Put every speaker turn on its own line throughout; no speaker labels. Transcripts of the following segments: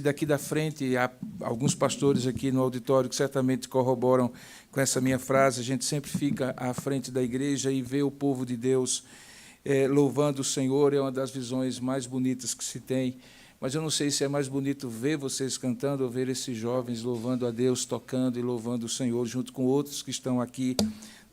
Daqui da frente, há alguns pastores aqui no auditório que certamente corroboram com essa minha frase. A gente sempre fica à frente da igreja e vê o povo de Deus louvando o Senhor. É uma das visões mais bonitas que se tem. Mas eu não sei se é mais bonito ver vocês cantando ou ver esses jovens louvando a Deus, tocando e louvando o Senhor, junto com outros que estão aqui,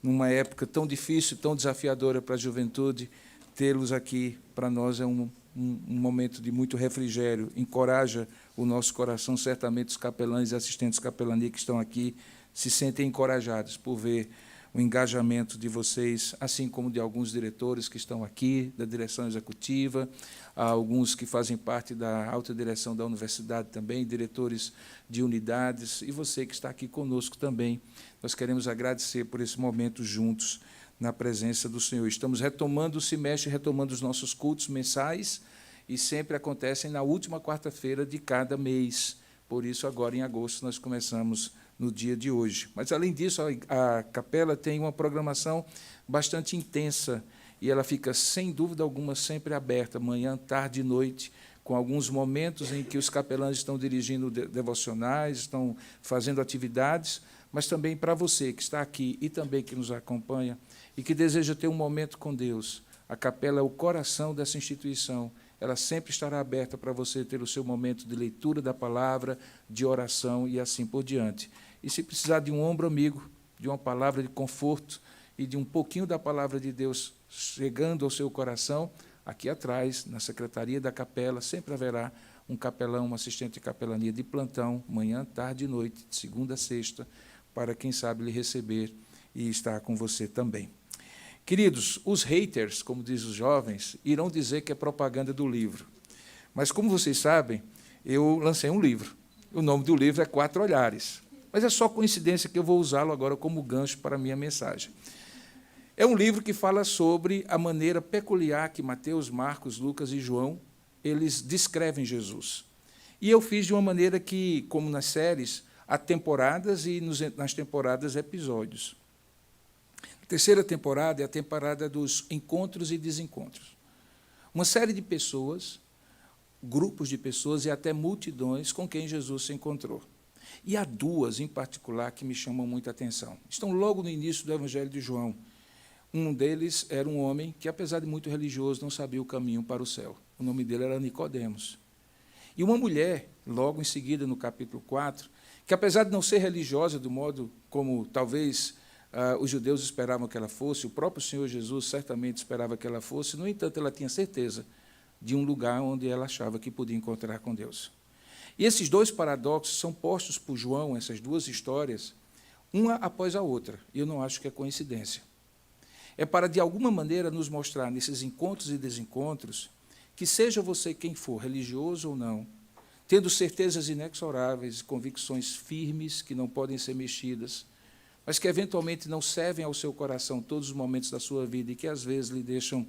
numa época tão difícil, tão desafiadora para a juventude. Tê-los aqui, para nós, é um momento de muito refrigério, encoraja o nosso coração. Certamente os capelães e assistentes de capelania que estão aqui se sentem encorajados por ver o engajamento de vocês, assim como de alguns diretores que estão aqui, da direção executiva, há alguns que fazem parte da alta direção da universidade também, diretores de unidades, e você que está aqui conosco também. Nós queremos agradecer por esse momento juntos, na presença do Senhor. Estamos retomando o semestre, retomando os nossos cultos mensais, e sempre acontecem na última quarta-feira de cada mês. Por isso, agora, em agosto, nós começamos no dia de hoje. Mas, além disso, a capela tem uma programação bastante intensa, e ela fica, sem dúvida alguma, sempre aberta, manhã, tarde e noite, com alguns momentos em que os capelães estão dirigindo devocionais, estão fazendo atividades, mas também para você que está aqui e também que nos acompanha, e que deseja ter um momento com Deus. A capela é o coração dessa instituição. Ela sempre estará aberta para você ter o seu momento de leitura da palavra, de oração e assim por diante. E se precisar de um ombro amigo, de uma palavra de conforto e de um pouquinho da palavra de Deus chegando ao seu coração, aqui atrás, na secretaria da capela, sempre haverá um capelão, um assistente de capelania de plantão, manhã, tarde e noite, de segunda a sexta, para, quem sabe, lhe receber e estar com você também. Queridos, os haters, como dizem os jovens, irão dizer que é propaganda do livro. Mas, como vocês sabem, eu lancei um livro. O nome do livro é Quatro Olhares. Mas é só coincidência que eu vou usá-lo agora como gancho para a minha mensagem. É um livro que fala sobre a maneira peculiar que Mateus, Marcos, Lucas e João, eles descrevem Jesus. E eu fiz de uma maneira que, como nas séries, há temporadas e nas temporadas episódios. A terceira temporada é a temporada dos encontros e desencontros. Uma série de pessoas, grupos de pessoas e até multidões com quem Jesus se encontrou. E há duas, em particular, que me chamam muita atenção. Estão logo no início do Evangelho de João. Um deles era um homem que, apesar de muito religioso, não sabia o caminho para o céu. O nome dele era Nicodemos. E uma mulher, logo em seguida, no capítulo 4, que, apesar de não ser religiosa do modo como talvez os judeus esperavam que ela fosse, o próprio Senhor Jesus certamente esperava que ela fosse, no entanto, ela tinha certeza de um lugar onde ela achava que podia encontrar com Deus. E esses dois paradoxos são postos por João, essas duas histórias, uma após a outra, e eu não acho que é coincidência. É para, de alguma maneira, nos mostrar, nesses encontros e desencontros, que seja você quem for, religioso ou não, tendo certezas inexoráveis, convicções firmes que não podem ser mexidas, mas que eventualmente não servem ao seu coração todos os momentos da sua vida e que às vezes lhe deixam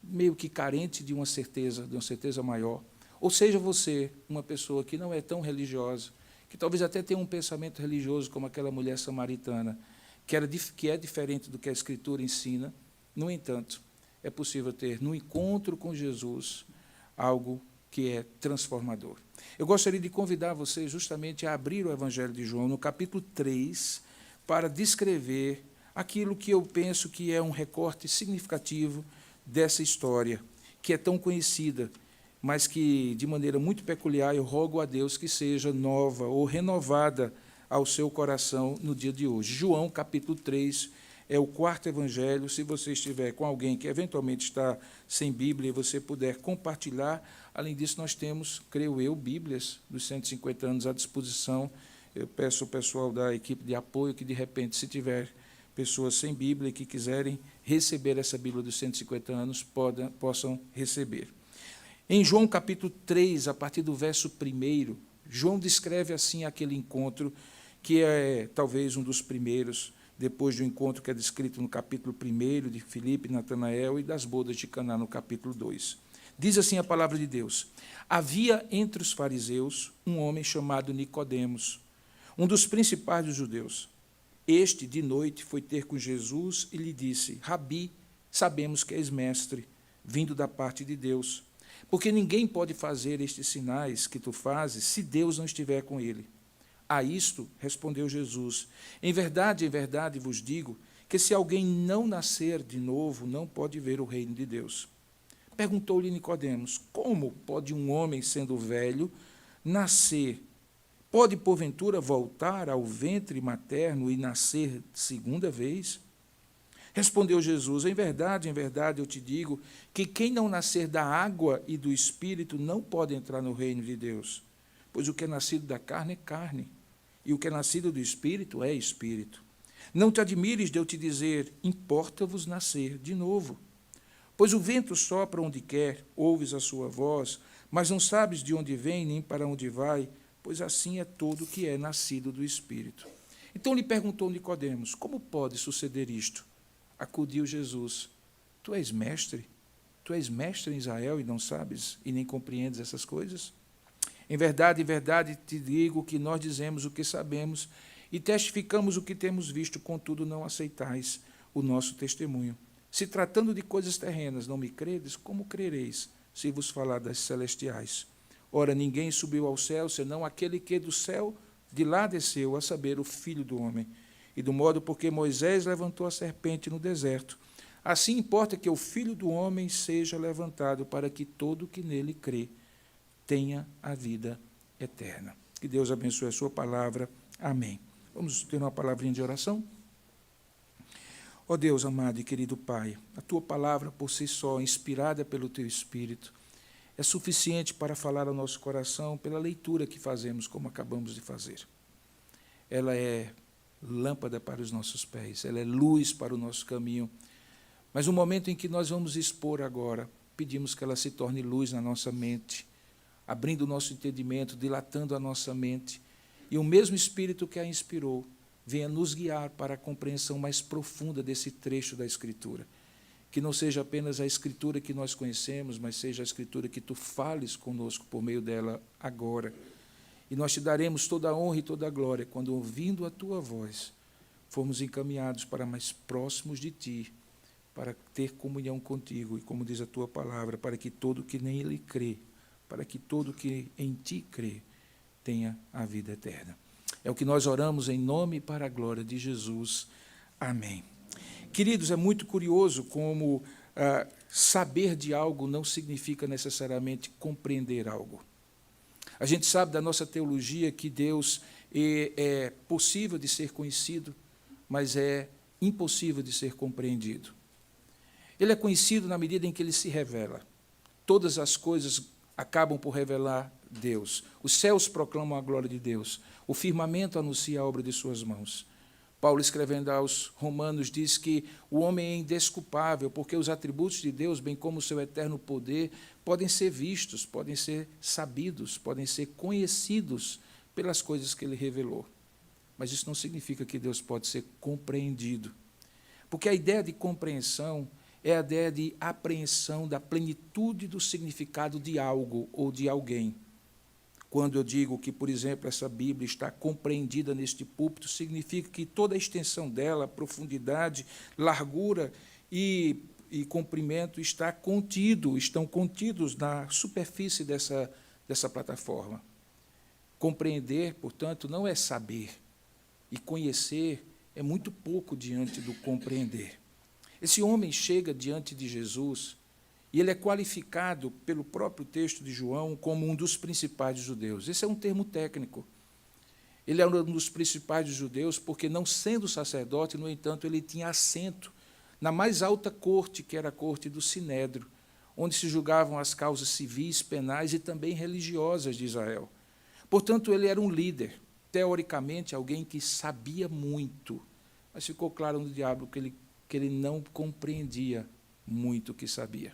meio que carente de uma certeza maior. Ou seja, você, uma pessoa que não é tão religiosa, que talvez até tenha um pensamento religioso como aquela mulher samaritana, que é diferente do que a Escritura ensina, no entanto, é possível ter no encontro com Jesus algo que é transformador. Eu gostaria de convidar você justamente a abrir o Evangelho de João, no capítulo 3, para descrever aquilo que eu penso que é um recorte significativo dessa história, que é tão conhecida, mas que, de maneira muito peculiar, eu rogo a Deus que seja nova ou renovada ao seu coração no dia de hoje. João, capítulo 3, é o quarto evangelho. Se você estiver com alguém que eventualmente está sem Bíblia e você puder compartilhar, além disso, nós temos, creio eu, Bíblias dos 150 anos à disposição. Eu peço ao pessoal da equipe de apoio que, de repente, se tiver pessoas sem Bíblia e que quiserem receber essa Bíblia dos 150 anos, possam receber. Em João capítulo 3, a partir do verso 1, João descreve assim aquele encontro, que é talvez um dos primeiros, depois do encontro que é descrito no capítulo 1 de Filipe e Natanael e das bodas de Caná no capítulo 2. Diz assim a palavra de Deus: havia entre os fariseus um homem chamado Nicodemos, um dos principais dos judeus. Este, de noite, foi ter com Jesus e lhe disse: Rabi, sabemos que és mestre, vindo da parte de Deus, Porque ninguém pode fazer estes sinais que tu fazes se Deus não estiver com ele. A isto respondeu Jesus: em verdade vos digo que se alguém não nascer de novo, não pode ver o reino de Deus. Perguntou-lhe Nicodemos: como pode um homem, sendo velho, nascer? Pode, porventura, voltar ao ventre materno e nascer segunda vez? Respondeu Jesus: em verdade eu te digo que quem não nascer da água e do Espírito não pode entrar no reino de Deus. Pois o que é nascido da carne é carne, e o que é nascido do Espírito é Espírito. Não te admires de eu te dizer: importa-vos nascer de novo. Pois o vento sopra onde quer, ouves a sua voz, mas não sabes de onde vem nem para onde vai, pois assim é todo que é nascido do Espírito. Então lhe perguntou Nicodemos: como pode suceder isto? Acudiu Jesus: tu és mestre em Israel e não sabes e nem compreendes essas coisas? Em verdade te digo que nós dizemos o que sabemos e testificamos o que temos visto, contudo não aceitais o nosso testemunho. Se tratando de coisas terrenas não me credes, como crereis se vos falar das celestiais? Ora, ninguém subiu ao céu, senão aquele que do céu de lá desceu, a saber, o Filho do Homem. E do modo porque Moisés levantou a serpente no deserto, assim importa que o Filho do Homem seja levantado, para que todo que nele crê tenha a vida eterna. Que Deus abençoe a sua palavra. Amém. Vamos ter uma palavrinha de oração? Ó Deus amado e querido Pai, a tua palavra por si só, inspirada pelo teu Espírito, é suficiente para falar ao nosso coração pela leitura que fazemos, como acabamos de fazer. Ela é lâmpada para os nossos pés, ela é luz para o nosso caminho. Mas no momento em que nós vamos expor agora, pedimos que ela se torne luz na nossa mente, abrindo o nosso entendimento, dilatando a nossa mente, e o mesmo Espírito que a inspirou venha nos guiar para a compreensão mais profunda desse trecho da Escritura. Que não seja apenas a Escritura que nós conhecemos, mas seja a Escritura que tu fales conosco por meio dela agora. E nós te daremos toda a honra e toda a glória quando, ouvindo a tua voz, formos encaminhados para mais próximos de ti, para ter comunhão contigo, e como diz a tua palavra, para que todo que nele crê, para que todo que em ti crê, tenha a vida eterna. É o que nós oramos em nome e para a glória de Jesus. Amém. Queridos, é muito curioso como saber de algo não significa necessariamente compreender algo. A gente sabe da nossa teologia que Deus é possível de ser conhecido, mas é impossível de ser compreendido. Ele é conhecido na medida em que ele se revela. Todas as coisas acabam por revelar Deus. Os céus proclamam a glória de Deus. O firmamento anuncia a obra de suas mãos. Paulo, escrevendo aos Romanos, diz que o homem é indesculpável, porque os atributos de Deus, bem como o seu eterno poder, podem ser vistos, podem ser sabidos, podem ser conhecidos pelas coisas que ele revelou. Mas isso não significa que Deus pode ser compreendido. Porque a ideia de compreensão é a ideia de apreensão da plenitude do significado de algo ou de alguém. Quando eu digo que, por exemplo, essa Bíblia está compreendida neste púlpito, significa que toda a extensão dela, profundidade, largura e comprimento estão contidos na superfície dessa plataforma. Compreender, portanto, não é saber, e conhecer é muito pouco diante do compreender. Esse homem chega diante de Jesus e ele é qualificado pelo próprio texto de João como um dos principais judeus. Esse é um termo técnico. Ele era um dos principais judeus porque, não sendo sacerdote, no entanto, ele tinha assento na mais alta corte, que era a corte do Sinédrio, onde se julgavam as causas civis, penais e também religiosas de Israel. Portanto, ele era um líder, teoricamente, alguém que sabia muito, mas ficou claro no diabo que ele não compreendia muito o que sabia.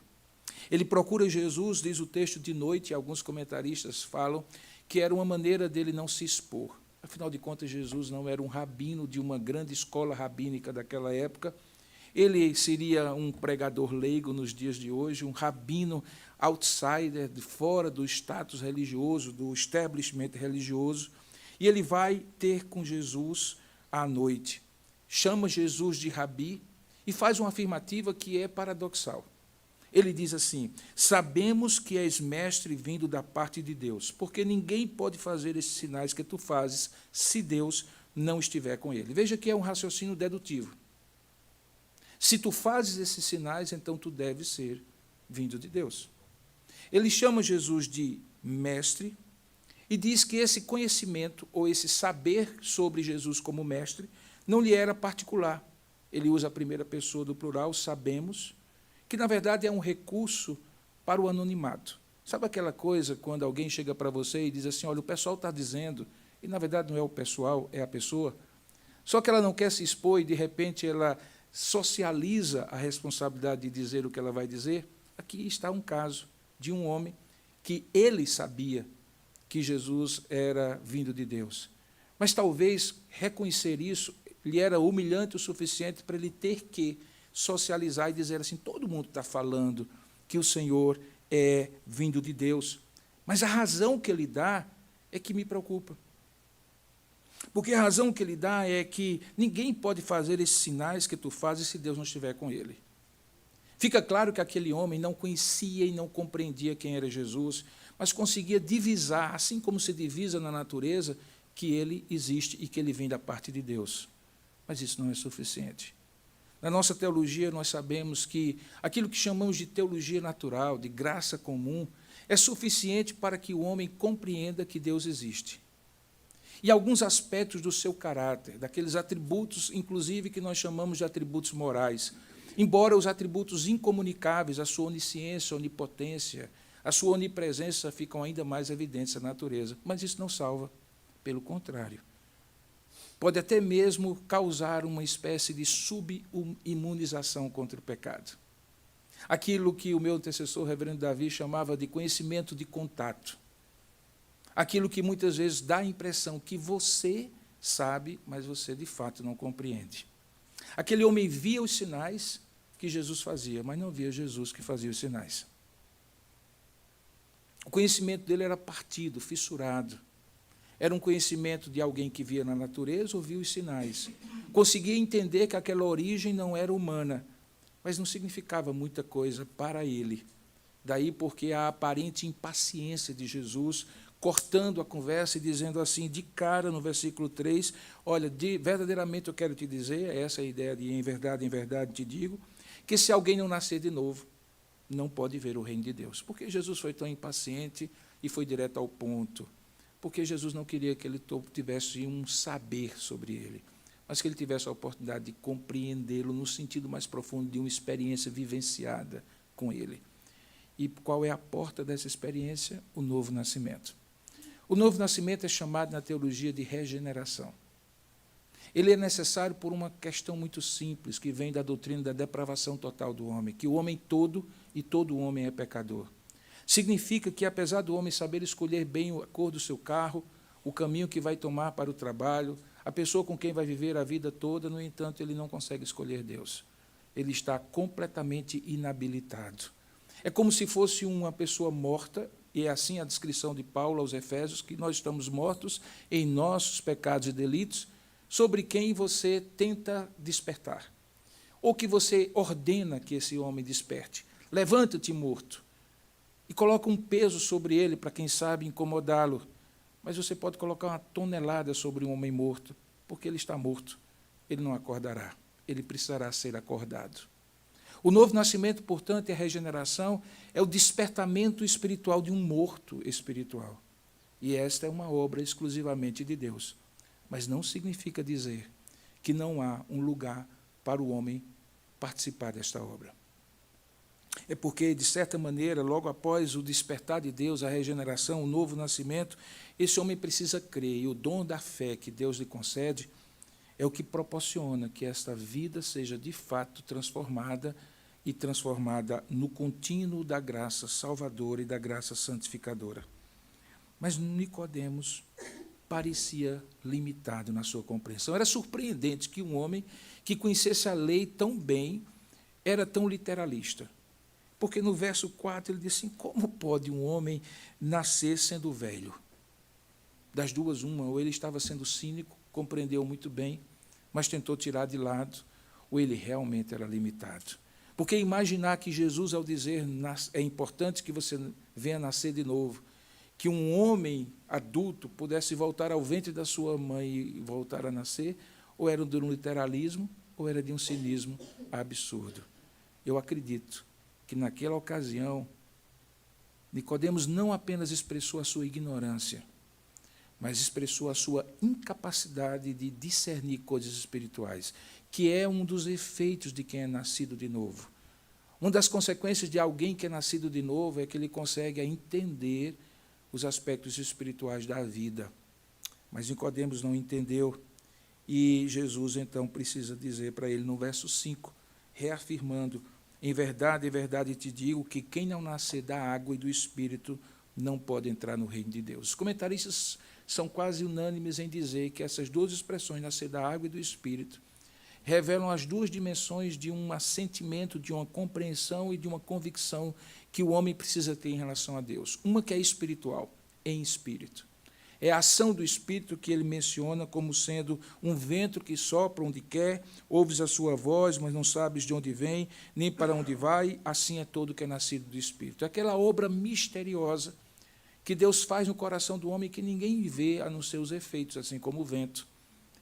Ele procura Jesus, diz o texto, de noite, e alguns comentaristas falam que era uma maneira dele não se expor. Afinal de contas, Jesus não era um rabino de uma grande escola rabínica daquela época. Ele seria um pregador leigo nos dias de hoje, um rabino outsider, de fora do status religioso, do establishment religioso. E ele vai ter com Jesus à noite. Chama Jesus de rabi e faz uma afirmativa que é paradoxal. Ele diz assim: sabemos que és mestre vindo da parte de Deus, porque ninguém pode fazer esses sinais que tu fazes se Deus não estiver com ele. Veja que é um raciocínio dedutivo. Se tu fazes esses sinais, então tu deves ser vindo de Deus. Ele chama Jesus de mestre e diz que esse conhecimento, ou esse saber sobre Jesus como mestre, não lhe era particular. Ele usa a primeira pessoa do plural, sabemos, que na verdade é um recurso para o anonimato. Sabe aquela coisa quando alguém chega para você e diz assim, olha, o pessoal está dizendo, e na verdade não é o pessoal, é a pessoa, só que ela não quer se expor e de repente ela socializa a responsabilidade de dizer o que ela vai dizer? Aqui está um caso de um homem que ele sabia que Jesus era vindo de Deus. Mas talvez reconhecer isso lhe era humilhante o suficiente para ele ter que socializar e dizer assim, todo mundo está falando que o Senhor é vindo de Deus. Mas a razão que ele dá é que me preocupa. Porque a razão que ele dá é que ninguém pode fazer esses sinais que tu fazes se Deus não estiver com ele. Fica claro que aquele homem não conhecia e não compreendia quem era Jesus, mas conseguia divisar, assim como se divisa na natureza, que ele existe e que ele vem da parte de Deus. Mas isso não é suficiente. Na nossa teologia, nós sabemos que aquilo que chamamos de teologia natural, de graça comum, é suficiente para que o homem compreenda que Deus existe. E alguns aspectos do seu caráter, daqueles atributos, inclusive, que nós chamamos de atributos morais, embora os atributos incomunicáveis, a sua onisciência, a onipotência, a sua onipresença ficam ainda mais evidentes na natureza, mas isso não salva, pelo contrário. Pode até mesmo causar uma espécie de subimunização contra o pecado. Aquilo que o meu antecessor, o reverendo Davi, chamava de conhecimento de contato. Aquilo que muitas vezes dá a impressão que você sabe, mas você de fato não compreende. Aquele homem via os sinais que Jesus fazia, mas não via Jesus que fazia os sinais. O conhecimento dele era partido, fissurado. Era um conhecimento de alguém que via na natureza ou via os sinais. Conseguia entender que aquela origem não era humana, mas não significava muita coisa para ele. Daí porque a aparente impaciência de Jesus, cortando a conversa e dizendo assim, de cara, no versículo 3, olha, verdadeiramente eu quero te dizer, essa é a ideia de em verdade te digo, que se alguém não nascer de novo, não pode ver o reino de Deus. Porque Jesus foi tão impaciente e foi direto ao ponto. Porque Jesus não queria que ele tivesse um saber sobre ele, mas que ele tivesse a oportunidade de compreendê-lo no sentido mais profundo de uma experiência vivenciada com ele. E qual é a porta dessa experiência? O novo nascimento. O novo nascimento é chamado na teologia de regeneração. Ele é necessário por uma questão muito simples, que vem da doutrina da depravação total do homem, que o homem todo e todo homem é pecador. Significa que, apesar do homem saber escolher bem a cor do seu carro, o caminho que vai tomar para o trabalho, a pessoa com quem vai viver a vida toda, no entanto, ele não consegue escolher Deus. Ele está completamente inabilitado. É como se fosse uma pessoa morta, e é assim a descrição de Paulo aos Efésios, que nós estamos mortos em nossos pecados e delitos, sobre quem você tenta despertar, ou que você ordena que esse homem desperte. Levanta-te, morto, e coloca um peso sobre ele para, quem sabe, incomodá-lo. Mas você pode colocar uma tonelada sobre um homem morto, porque ele está morto. Ele não acordará. Ele precisará ser acordado. O novo nascimento, portanto, e a regeneração é o despertamento espiritual de um morto espiritual. E esta é uma obra exclusivamente de Deus. Mas não significa dizer que não há um lugar para o homem participar desta obra. É porque, de certa maneira, logo após o despertar de Deus, a regeneração, o novo nascimento, esse homem precisa crer, e o dom da fé que Deus lhe concede é o que proporciona que esta vida seja, de fato, transformada e transformada no contínuo da graça salvadora e da graça santificadora. Mas Nicodemos parecia limitado na sua compreensão. Era surpreendente que um homem que conhecesse a lei tão bem era tão literalista. Porque no verso 4 ele diz assim, como pode um homem nascer sendo velho? Das duas, uma, ou ele estava sendo cínico, compreendeu muito bem, mas tentou tirar de lado, ou ele realmente era limitado. Porque imaginar que Jesus, ao dizer é importante que você venha nascer de novo, que um homem adulto pudesse voltar ao ventre da sua mãe e voltar a nascer, ou era de um literalismo, ou era de um cinismo absurdo. Eu acredito que, naquela ocasião, Nicodemos não apenas expressou a sua ignorância, mas expressou a sua incapacidade de discernir coisas espirituais, que é um dos efeitos de quem é nascido de novo. Uma das consequências de alguém que é nascido de novo é que ele consegue entender os aspectos espirituais da vida. Mas Nicodemos não entendeu, e Jesus, então, precisa dizer para ele, no verso 5, reafirmando: em verdade te digo que quem não nascer da água e do Espírito não pode entrar no reino de Deus. Os comentaristas são quase unânimes em dizer que essas duas expressões, nascer da água e do Espírito, revelam as duas dimensões de um sentimento, de uma compreensão e de uma convicção que o homem precisa ter em relação a Deus. Uma que é espiritual, em espírito. É a ação do Espírito que ele menciona como sendo um vento que sopra onde quer, ouves a sua voz, mas não sabes de onde vem, nem para onde vai, assim é todo que é nascido do Espírito. É aquela obra misteriosa que Deus faz no coração do homem que ninguém vê a não ser os efeitos, assim como o vento.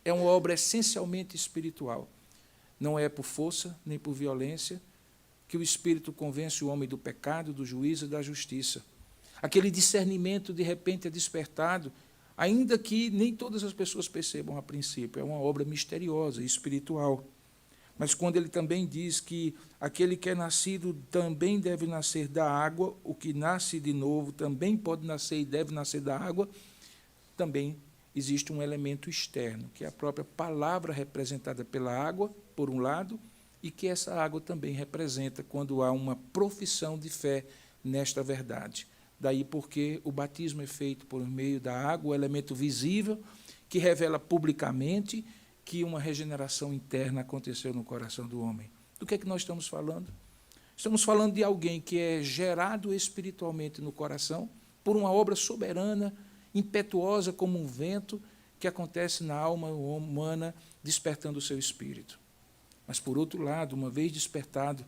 É uma obra essencialmente espiritual. Não é por força, nem por violência, que o Espírito convence o homem do pecado, do juízo e da justiça. Aquele discernimento, de repente, é despertado, ainda que nem todas as pessoas percebam a princípio. É uma obra misteriosa e espiritual. Mas quando ele também diz que aquele que é nascido também deve nascer da água, o que nasce de novo também pode nascer e deve nascer da água, também existe um elemento externo, que é a própria palavra representada pela água, por um lado, e que essa água também representa quando há uma profissão de fé nesta verdade. Daí porque o batismo é feito por meio da água, o elemento visível, que revela publicamente que uma regeneração interna aconteceu no coração do homem. Do que é que nós estamos falando? Estamos falando de alguém que é gerado espiritualmente no coração por uma obra soberana, impetuosa como um vento, que acontece na alma humana, despertando o seu espírito. Mas, por outro lado, uma vez despertado,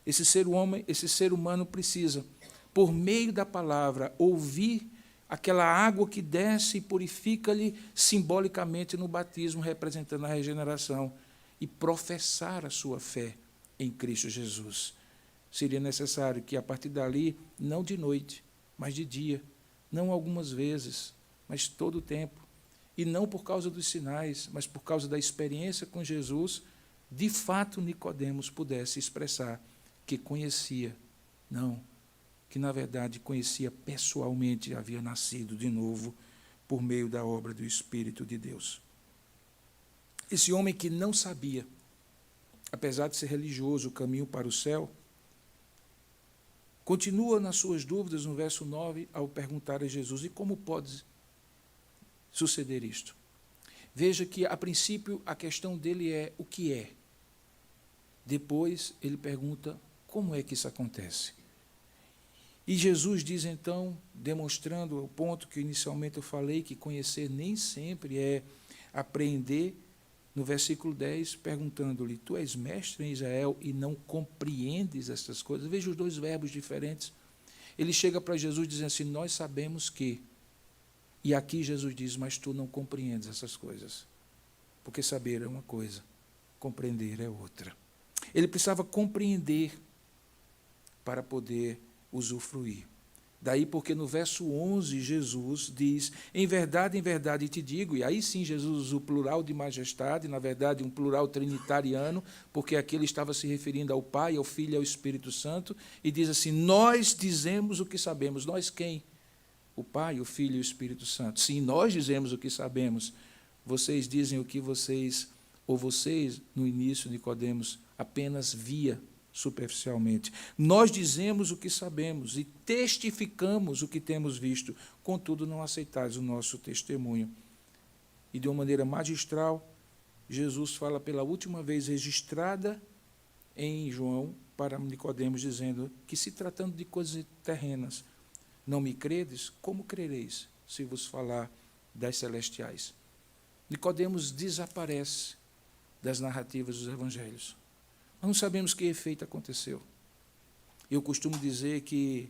esse ser humano precisa, por meio da palavra, ouvir aquela água que desce e purifica-lhe simbolicamente no batismo, representando a regeneração, e professar a sua fé em Cristo Jesus. Seria necessário que, a partir dali, não de noite, mas de dia, não algumas vezes, mas todo o tempo, e não por causa dos sinais, mas por causa da experiência com Jesus, de fato Nicodemos pudesse expressar que conhecia, não, que na verdade conhecia pessoalmente, havia nascido de novo por meio da obra do Espírito de Deus. Esse homem que não sabia, apesar de ser religioso, o caminho para o céu, continua nas suas dúvidas no verso 9 ao perguntar a Jesus: e como pode suceder isto? Veja que, a princípio, a questão dele é o que é. Depois, ele pergunta como é que isso acontece. E Jesus diz, então, demonstrando o ponto que inicialmente eu falei, que conhecer nem sempre é apreender, no versículo 10, perguntando-lhe: tu és mestre em Israel e não compreendes estas coisas? Veja os dois verbos diferentes. Ele chega para Jesus dizendo assim: nós sabemos que. E aqui Jesus diz: mas tu não compreendes essas coisas. Porque saber é uma coisa, compreender é outra. Ele precisava compreender para poder usufruir. Daí porque no verso 11 Jesus diz: em verdade te digo, e aí sim Jesus usa o plural de majestade, na verdade um plural trinitariano, porque aqui ele estava se referindo ao Pai, ao Filho e ao Espírito Santo, e diz assim: nós dizemos o que sabemos. Nós quem? O Pai, o Filho e o Espírito Santo. Sim, nós dizemos o que sabemos. Vocês dizem o que vocês, no início, Nicodemos, apenas via superficialmente. Nós dizemos o que sabemos e testificamos o que temos visto, contudo não aceitais o nosso testemunho. E de uma maneira magistral, Jesus fala pela última vez registrada em João para Nicodemos, dizendo que, se tratando de coisas terrenas, não me credes, como crereis se vos falar das celestiais? Nicodemos desaparece das narrativas dos evangelhos. Nós não sabemos que efeito aconteceu. Eu costumo dizer que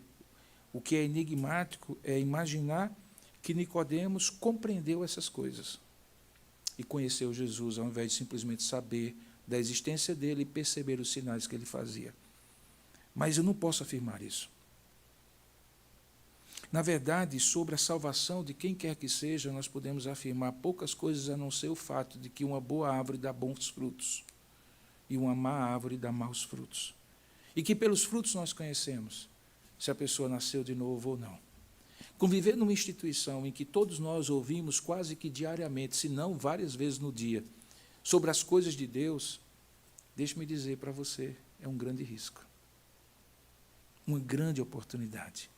o que é enigmático é imaginar que Nicodemos compreendeu essas coisas e conheceu Jesus, ao invés de simplesmente saber da existência dele e perceber os sinais que ele fazia. Mas eu não posso afirmar isso. Na verdade, sobre a salvação de quem quer que seja, nós podemos afirmar poucas coisas a não ser o fato de que uma boa árvore dá bons frutos e uma má árvore dá maus frutos. E que pelos frutos nós conhecemos se a pessoa nasceu de novo ou não. Conviver numa instituição em que todos nós ouvimos quase que diariamente, se não várias vezes no dia, sobre as coisas de Deus, deixe-me dizer para você, é um grande risco. Uma grande oportunidade,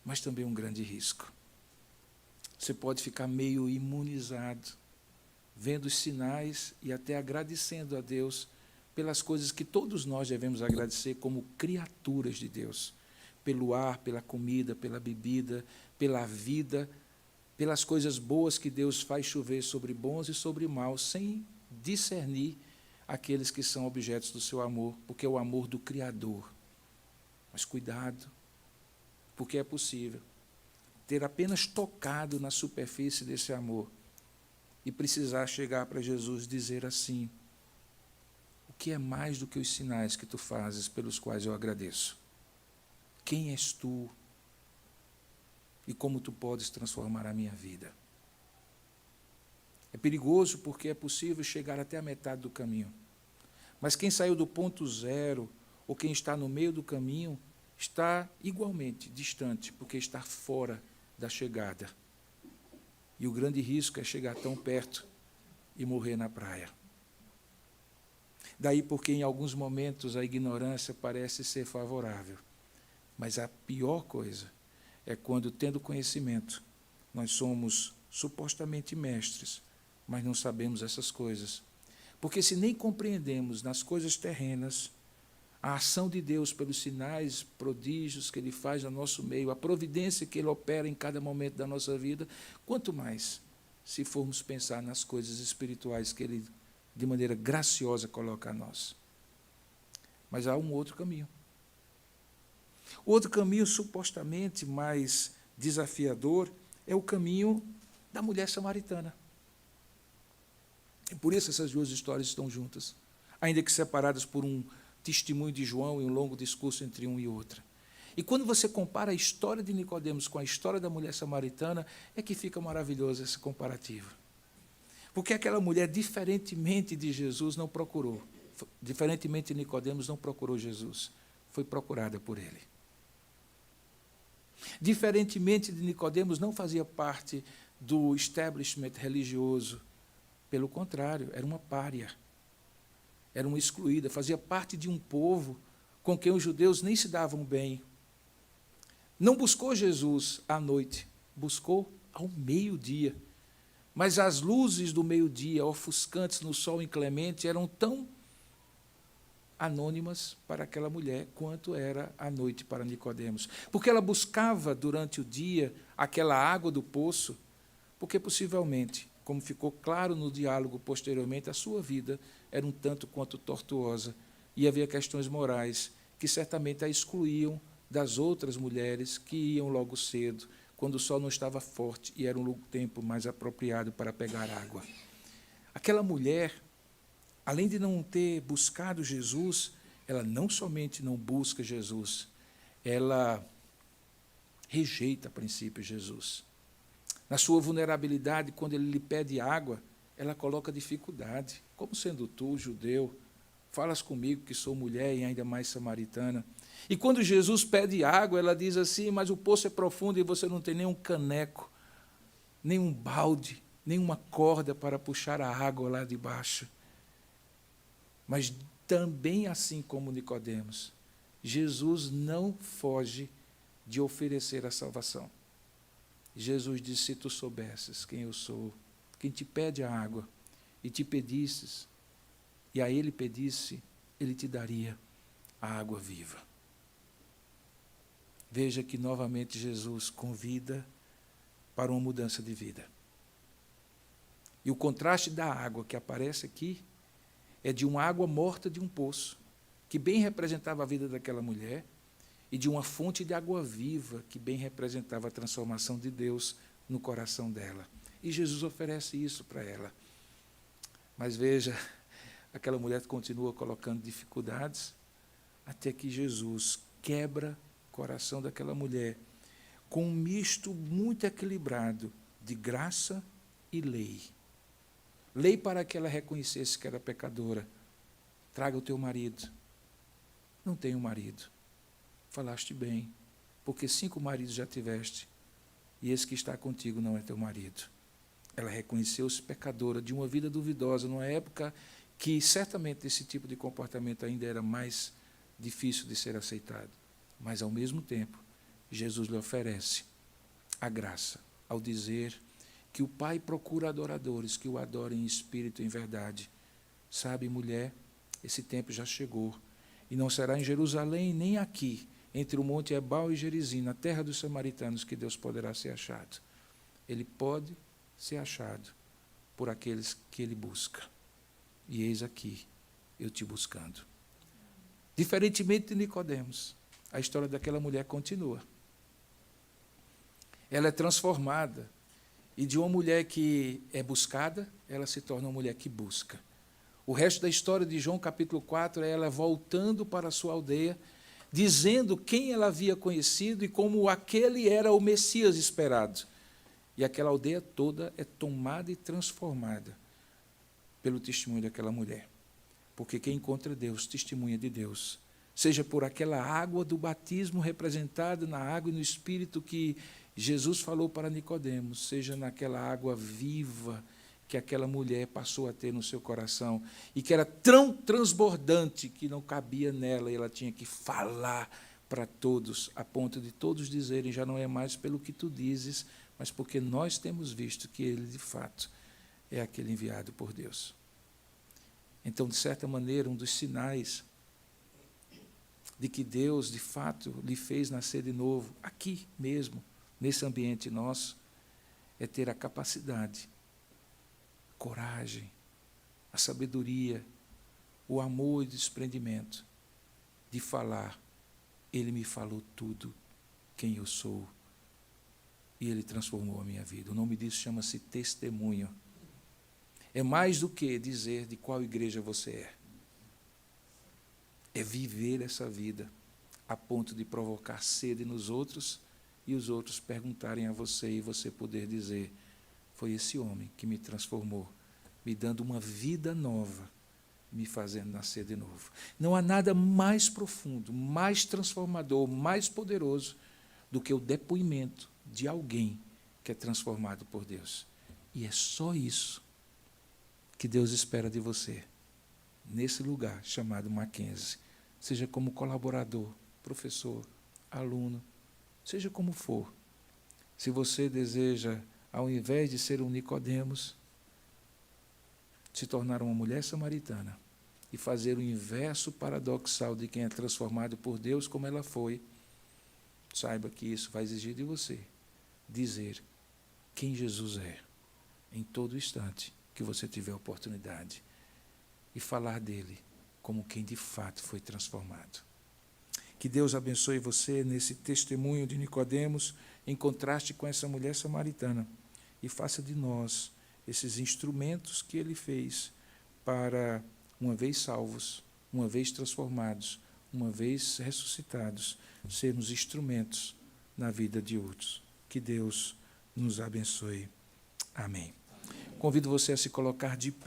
mas também um grande risco. Você pode ficar meio imunizado, vendo os sinais e até agradecendo a Deus pelas coisas que todos nós devemos agradecer como criaturas de Deus, pelo ar, pela comida, pela bebida, pela vida, pelas coisas boas que Deus faz chover sobre bons e sobre maus, sem discernir aqueles que são objetos do seu amor, porque é o amor do Criador. Mas cuidado, porque é possível ter apenas tocado na superfície desse amor e precisar chegar para Jesus e dizer assim: o que é mais do que os sinais que tu fazes pelos quais eu agradeço? Quem és tu? E como tu podes transformar a minha vida? É perigoso porque é possível chegar até a metade do caminho. Mas quem saiu do ponto zero, ou quem está no meio do caminho, está igualmente distante, porque está fora da chegada. E o grande risco é chegar tão perto e morrer na praia. Daí porque em alguns momentos a ignorância parece ser favorável. Mas a pior coisa é quando, tendo conhecimento, nós somos supostamente mestres, mas não sabemos essas coisas. Porque se nem compreendemos nas coisas terrenas a ação de Deus pelos sinais, prodígios que Ele faz no nosso meio, a providência que Ele opera em cada momento da nossa vida, quanto mais se formos pensar nas coisas espirituais que Ele, de maneira graciosa, coloca a nós. Mas há um outro caminho. O outro caminho, supostamente mais desafiador, é o caminho da mulher samaritana. E por isso essas duas histórias estão juntas, ainda que separadas por um testemunho de João e um longo discurso entre um e outra. E quando você compara a história de Nicodemos com a história da mulher samaritana, é que fica maravilhoso esse comparativo. Porque aquela mulher, diferentemente de Jesus, não procurou, diferentemente de Nicodemos, não procurou Jesus, foi procurada por ele. Diferentemente de Nicodemos, não fazia parte do establishment religioso. Pelo contrário, era uma pária, era uma excluída, fazia parte de um povo com quem os judeus nem se davam bem. Não buscou Jesus à noite, buscou ao meio-dia. Mas as luzes do meio-dia, ofuscantes no sol inclemente, eram tão anônimas para aquela mulher, quanto era a noite para Nicodemos. Porque ela buscava durante o dia aquela água do poço, porque possivelmente, como ficou claro no diálogo posteriormente, a sua vida era um tanto quanto tortuosa, e havia questões morais que certamente a excluíam das outras mulheres que iam logo cedo, quando o sol não estava forte e era um tempo mais apropriado para pegar água. Aquela mulher, além de não ter buscado Jesus, ela não somente não busca Jesus, ela rejeita a princípio Jesus. Na sua vulnerabilidade, quando ele lhe pede água, ela coloca dificuldade. Como sendo tu, judeu, falas comigo que sou mulher e ainda mais samaritana. E quando Jesus pede água, ela diz assim: mas o poço é profundo e você não tem nem um caneco, nem um balde, nem uma corda para puxar a água lá de baixo. Mas também assim como Nicodemos, Jesus não foge de oferecer a salvação. Jesus disse: se tu soubesses quem eu sou, quem te pede a água, e te pedisses, e a ele pedisse, ele te daria a água viva. Veja que novamente Jesus convida para uma mudança de vida. E o contraste da água que aparece aqui é de uma água morta de um poço que bem representava a vida daquela mulher, e de uma fonte de água viva, que bem representava a transformação de Deus no coração dela. E Jesus oferece isso para ela. Mas veja, aquela mulher continua colocando dificuldades, até que Jesus quebra o coração daquela mulher com um misto muito equilibrado de graça e lei. Lei para que ela reconhecesse que era pecadora. Traga o teu marido. Não tenho marido. Falaste bem, porque 5 maridos já tiveste, e esse que está contigo não é teu marido. Ela reconheceu-se pecadora de uma vida duvidosa, numa época que certamente esse tipo de comportamento ainda era mais difícil de ser aceitado. Mas, ao mesmo tempo, Jesus lhe oferece a graça ao dizer que o Pai procura adoradores que o adorem em espírito e em verdade. Sabe, mulher, esse tempo já chegou, e não será em Jerusalém nem aqui, entre o monte Ebal e Gerizim, na terra dos samaritanos, que Deus poderá ser achado. Ele pode ser achado por aqueles que ele busca. E eis aqui, eu te buscando. Diferentemente de Nicodemos, a história daquela mulher continua. Ela é transformada, e de uma mulher que é buscada, ela se torna uma mulher que busca. O resto da história de João, capítulo 4, é ela voltando para a sua aldeia, dizendo quem ela havia conhecido e como aquele era o Messias esperado. E aquela aldeia toda é tomada e transformada pelo testemunho daquela mulher. Porque quem encontra Deus, testemunha de Deus. Seja por aquela água do batismo representada na água e no Espírito que Jesus falou para Nicodemos, seja naquela água viva que aquela mulher passou a ter no seu coração, e que era tão transbordante que não cabia nela, e ela tinha que falar para todos, a ponto de todos dizerem, já não é mais pelo que tu dizes, mas porque nós temos visto que ele, de fato, é aquele enviado por Deus. Então, de certa maneira, um dos sinais de que Deus, de fato, lhe fez nascer de novo, aqui mesmo, nesse ambiente nosso, é ter a capacidade, coragem, a sabedoria, o amor e o desprendimento de falar, ele me falou tudo, quem eu sou, e ele transformou a minha vida. O nome disso chama-se testemunho. É mais do que dizer de qual igreja você é. É viver essa vida a ponto de provocar sede nos outros e os outros perguntarem a você e você poder dizer, foi esse homem que me transformou, me dando uma vida nova, me fazendo nascer de novo. Não há nada mais profundo, mais transformador, mais poderoso do que o depoimento de alguém que é transformado por Deus. E é só isso que Deus espera de você, nesse lugar chamado Mackenzie, seja como colaborador, professor, aluno, seja como for. Se você deseja, ao invés de ser um Nicodemos, se tornar uma mulher samaritana e fazer o inverso paradoxal de quem é transformado por Deus, como ela foi, saiba que isso vai exigir de você dizer quem Jesus é, em todo instante que você tiver oportunidade, e falar dele como quem de fato foi transformado. Que Deus abençoe você nesse testemunho de Nicodemos, em contraste com essa mulher samaritana, e faça de nós esses instrumentos que ele fez para, uma vez salvos, uma vez transformados, uma vez ressuscitados, sermos instrumentos na vida de outros. Que Deus nos abençoe. Amém. Convido você a se colocar de pé.